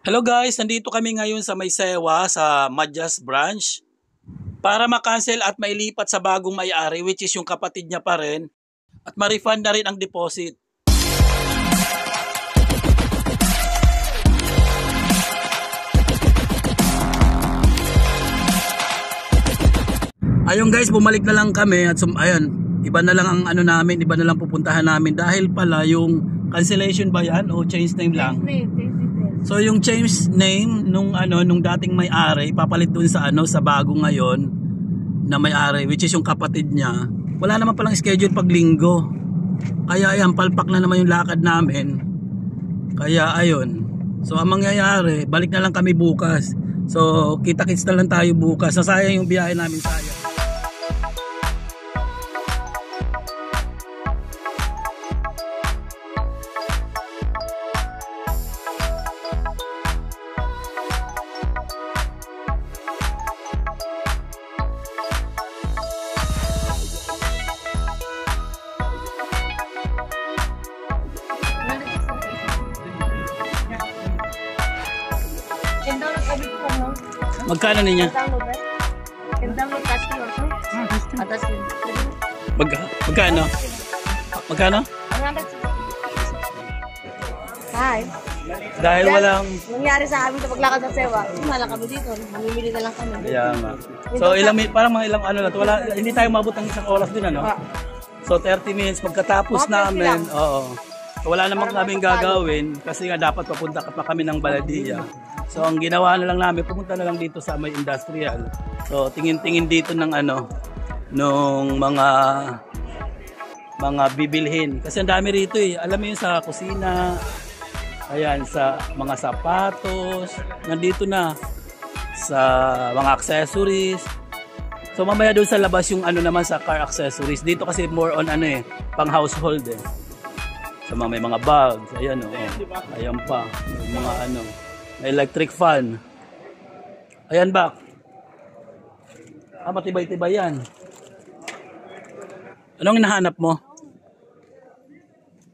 Hello guys, nandito kami ngayon sa Maysewa sa Madyas branch para ma-cancel at mailipat sa bagong may-ari which is yung kapatid niya pa rin at ma-refund na rin ang deposit. Ayun guys, bumalik na lang kami at ayun, iba na lang ang ano namin, iba na lang pupuntahan namin dahil pala yung cancellation ba yan o change name lang? So yung change name nung dating may-ari ipapalit dun sa sa bago ngayon na may-ari which is yung kapatid niya. Wala naman palang schedule pag linggo. Kaya ayan, palpak na naman yung lakad namin. Kaya ayun. So ang mangyayari, balik na lang kami bukas. So kita-kits na lang tayo bukas. Nasayang yung biyahe namin, sayang. Magkano niya? Magkano? Magkano? Hi. Dahil walang Nangyari sa amin sa paglakad sa sewa, wala kami dito. Mamimili na lang kami. yeah, so parang mga ilang ano lang, wala, hindi tayo mabot ng isang oras din ano. So 30 minutes pagkatapos namin, oo. So, wala namang kaming gagawin kasi nga dapat papunta pa kami ng Baladiya. So ang ginawa na lang namin, pumunta na lang dito sa may industrial. So tingin-tingin dito ng nung mga bibilhin. Kasi ang dami rito eh. Alam mo yun, sa kusina, ayan, sa mga sapatos, nandito na sa mga accessories. So mamaya doon sa labas yung naman sa car accessories. Dito kasi more on pang household eh. So may mga bags, ayan ayan pa, may mga may electric fan. Ayan ba? Matibay-tibay yan. Anong hinahanap mo?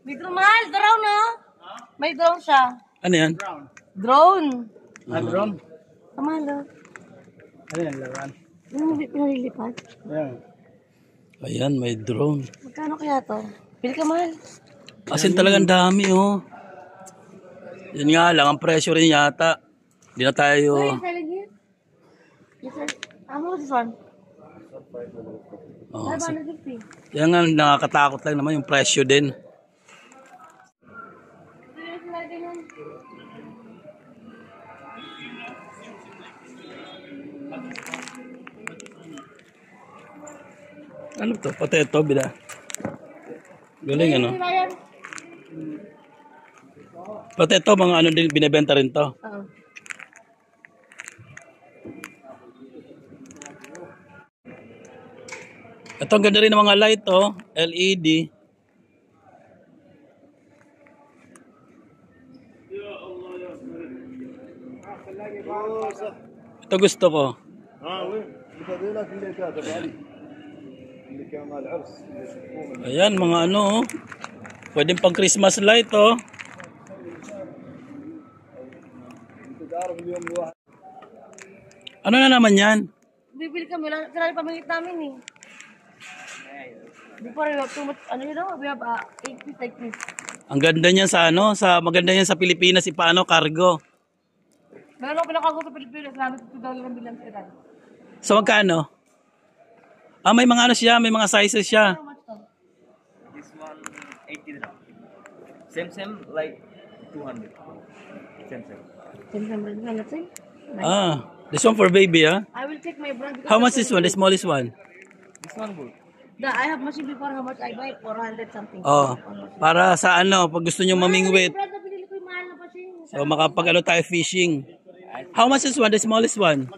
May drone, drone no? May drone siya. Ano yan? Drone. Drone? Kamalo. Ano yan, laruan? Yung pinalilipat. Ayan. Ayan, may drone. Magkano kaya to? Pili ka mahal. Asin talagang dami Yan nga lang, ang presyo rin yata. Hindi na tayo... Wait, selling it? How much is one? Oh, 550. yan nga, nakakatakot lang naman yung presyo din. Ano to? Potato, bila. Galing Potato, mga din, binibenta rin to. Oo. Ito, ang ganda rin ng mga light, LED. Ito gusto ko. Ayan, mga pwedeng pang Christmas light, Ano na naman yan? Bibili kami lang. Sarali pamingit namin eh. Before we have too much, we have 8 feet like this. Ang ganda niyan maganda niyan sa Pilipinas, cargo. Meron ako pinakago sa Pilipinas, namin $2 lang bilang sila. So magkano? May mga siya, may mga sizes siya. How much to? This one 80 dirham. Same like 200. Same. Let's say. This one for baby, I will take my brand. How much this one? The smallest one? This one good. I have machine before, how much I buy? 400 something. Para sa pag gusto nyo mamingwit. Brand na binili ko yung mahal na machine. So makapag tayo fishing. How much is one? The smallest one?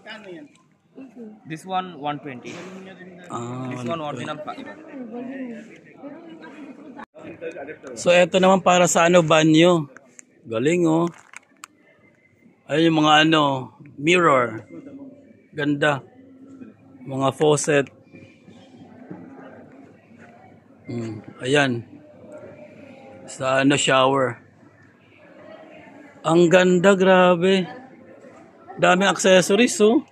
This one 120. This one original 5. So eto naman para sa banyo. Galing Ayun yung mga mirror. Ganda. Mga faucet. Ayan. Sa shower. Ang ganda, grabe. Daming accessories, oh.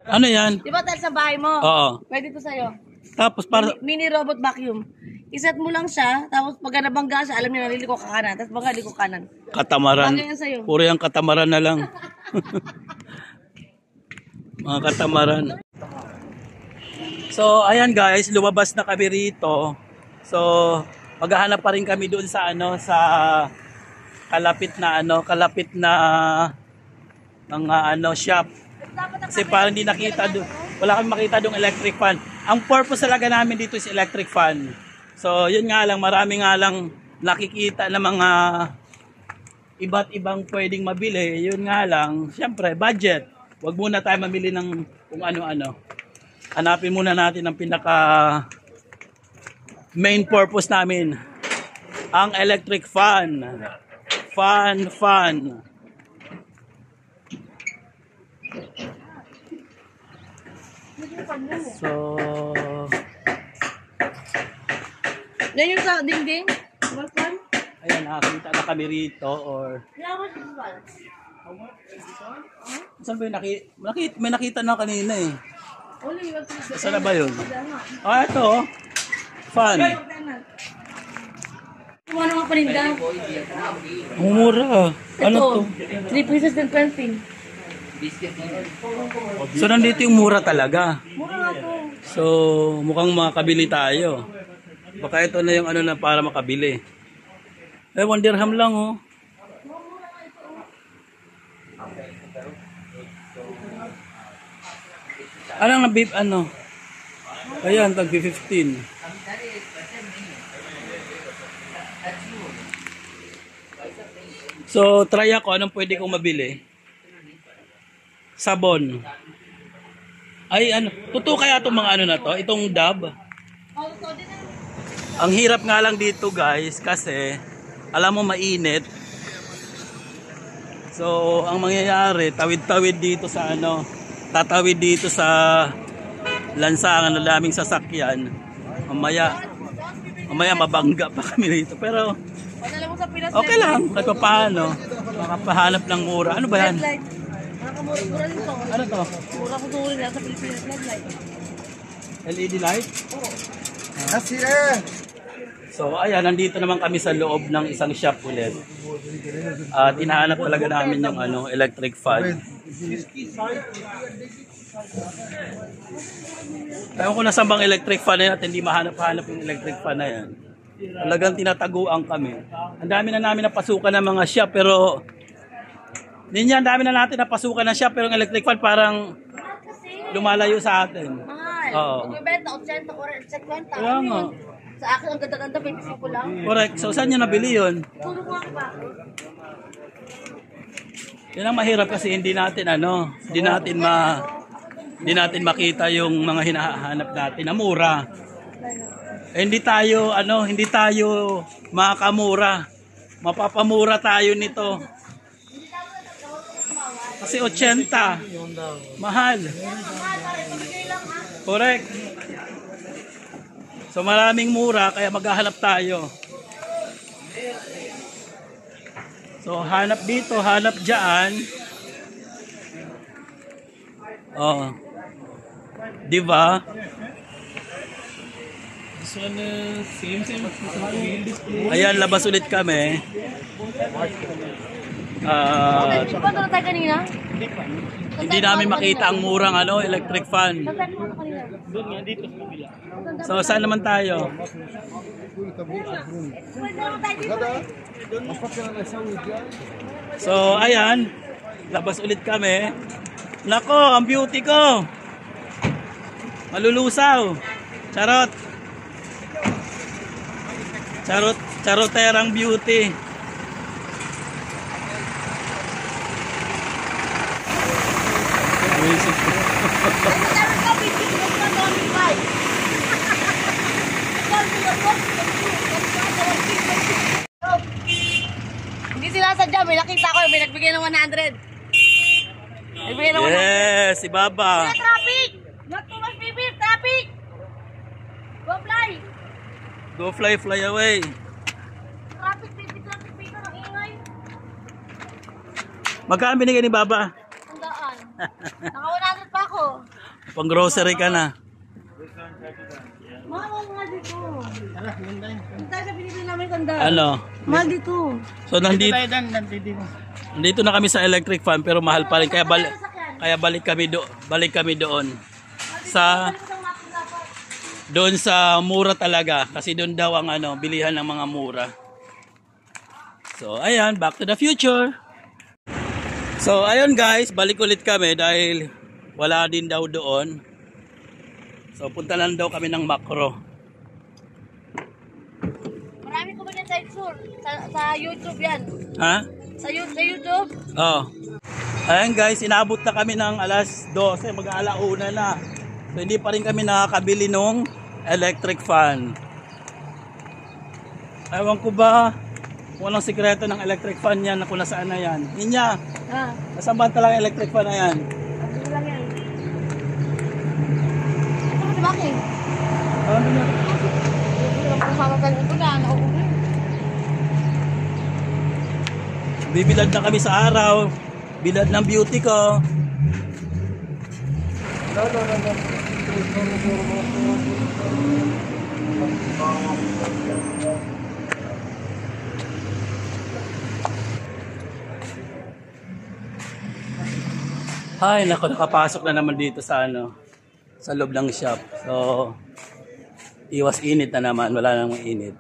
Ano yan? Di ba tayo sa bahay mo? Oo. Pwede to sa'yo. Tapos para... Mini robot vacuum. Iset mo lang siya, tapos pag nabangga siya, alam niyo naliliko ka kanan. Tapos bangga, liko kanan. Katamaran. Bagay yan sa'yo. Puro yung katamaran na lang. Mga katamaran. So, ayan guys, lumabas na kami rito. So, maghahanap pa rin kami doon sa ano, sa kalapit na mga ano shop. Kasi parang hindi nakita doon. Wala kami makita doon electric fan. Ang purpose talaga namin dito is electric fan. So, yun nga lang, marami nga lang nakikita na mga iba't ibang pwedeng mabili. Yun nga lang, syempre, budget. Huwag muna tayo mamili ng kung ano-ano. Hanapin muna natin ang pinaka main purpose namin. Ang electric fan. Fan. So, Yan yung sa dingding? What one? ayan, nakakita na kami rito or saan ba yung may nakita na kanina eh. Saan na ba yun? Ah, ito oh. Fan. Kung ano nga paninda? Mura. Ano to? 3 pieces ng 20. So, nandito yung mura talaga. Mura nga to. So, mukhang makakabili tayo. Baka ito na yung ano na para makabili. 1 dirham lang oh. Anong nabib ano? Ayan, tag 15. So, try ako anong pwede kong mabili. Sabon. Ay, ano, totoo kaya itong mga ano na to? Itong dab? Ang hirap nga lang dito guys kasi alam mo mainit. So, ang mangyayari, tawid-tawid dito sa ano, tatawid dito sa lansangan na daming sasakyan. Mamaya mabangga pa kami dito. Pero, okay lang. Kahit paano, makapahanap ng mura. Ano ba yan? Mura nito. Ano to? Mura ko tuloy na sa Pilipinas light. LED light? Oo. So, ayan, nandito naman kami sa loob ng isang shop ulit. At hinahanap talaga namin yung ano, electric fan. Ewan ko na saan bang electric fan na yan at hindi mahanap-hanap yung electric fan na yan. Talagang tinataguan kami. Ang dami na namin napasukan ng mga shop pero ang dami na natin napasukan ng shop pero yung electric fan parang lumalayo sa atin. Mahal. Oo. Magbenta 80 or 50. Kaya nga. Sa akin ang ganda-ganda 25 lang. Correct. So saan nyo nabili yun? Puro ko ako pa. Yan ang mahirap kasi hindi natin makita yung mga hinahanap natin na mura. Hindi tayo makakamura. Mapapamura tayo nito. Kasi 80. Mahal. Correct. So maraming mura kaya maghahanap tayo. So hanap dito, hanap diyan. Oh. Di ba? Ayan, labas ulit kami. Di ba doon tayo kanina? Hindi namin makita ang murang electric fan. Saan tayo pumunta kanina? Doon nga, dito sa kabila. So saan naman tayo? So ayan, labas ulit kami. Nako, ang beauty ko. Malulusaw. Charot. Charoterang beauty. Hindi sila sadya, may nakita ko, may nagbigay ng 100. Nagbigay ng 100. Yes, si Baba. Traffic! Not too much people, traffic! Go fly! Go fly, fly away. Traffic Magkano binigay ni Baba? 100. Naka 100 pa ako. Pang grocery ka na. Mahal nga dito. Hindi sa binibili namin kanda. Ano? Mahal dito. So nandito na kami sa electric fan pero mahal pa rin kaya balik kami doon. Sa mura talaga kasi doon daw ang bilihan ng mga mura. So ayan, back to the future. So ayun guys, balik ulit kami dahil wala din daw doon. So punta lang daw kami ng Macro. Marami ko ba yan sa Sur? Sa YouTube yan. Ha? Sa YouTube? Oo. Ayan guys, inaabot na kami ng alas 12, mag-aalauna na. So hindi pa rin kami nakakabili ng electric fan. Ewan ko ba, walang sikreto ng electric fan yan na kung nasaan na yan. Ninya, nasaan ba talaga electric fan na yan? Ano lang yan? Ito kasi bakit? Ano na? Bibilad na kami sa araw. Bilad ng beauty ko. Ay, nakapasok na naman dito sa sa loob ng shop. So, iwas init na naman, wala namang init.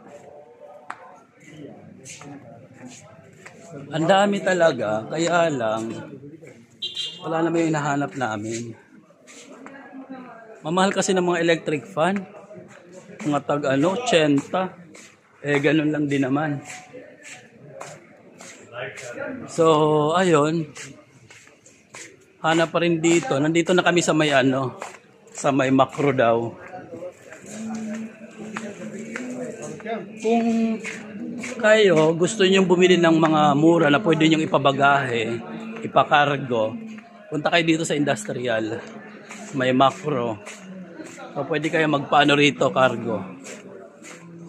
Ang dami talaga, kaya lang wala naman yung hinahanap namin. Mamahal kasi ng mga electric fan. Mga tag 80. Ganun lang din naman. So, ayun. Hanap pa rin dito. Nandito na kami sa may sa may Macro daw. Kung kayo gusto niyo bumili ng mga mura na pwede niyo ipabagahe, ipakargo, punta kayo dito sa industrial. May Macro. So pwede kayo magpaano rito, cargo.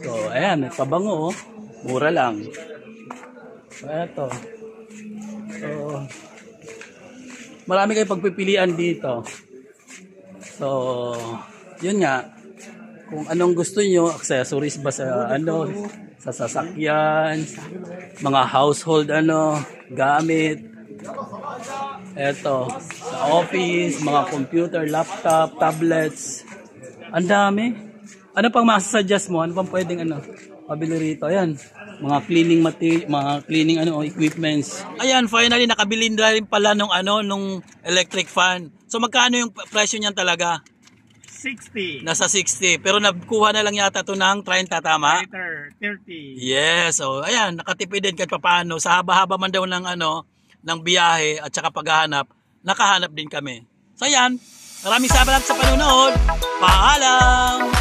So ayan, may pabango, mura lang. So eto. So marami kayong pagpipilian dito. So yun nga, kung anong gusto niyo, accessories ba sa sa sasakyan, mga household gamit. Eto, sa office, mga computer, laptop, tablets. Ang dami. Ano pang masasuggest mo? Ano pang pwedeng pabili rito? Ayan, mga cleaning material, mga cleaning equipments. Ayan, finally nakabili na rin pala nung electric fan. So magkano yung presyo niyan talaga? 60. Nasa 60. Pero nakuha na lang yata ito ng 30, tama? Later, 30. Yes. So, ayan, nakatipid din kahit papaano. Sa haba-haba man daw ng ng biyahe at saka paghahanap, nakahanap din kami. So, ayan. Maraming salamat sa panonood. Paalam!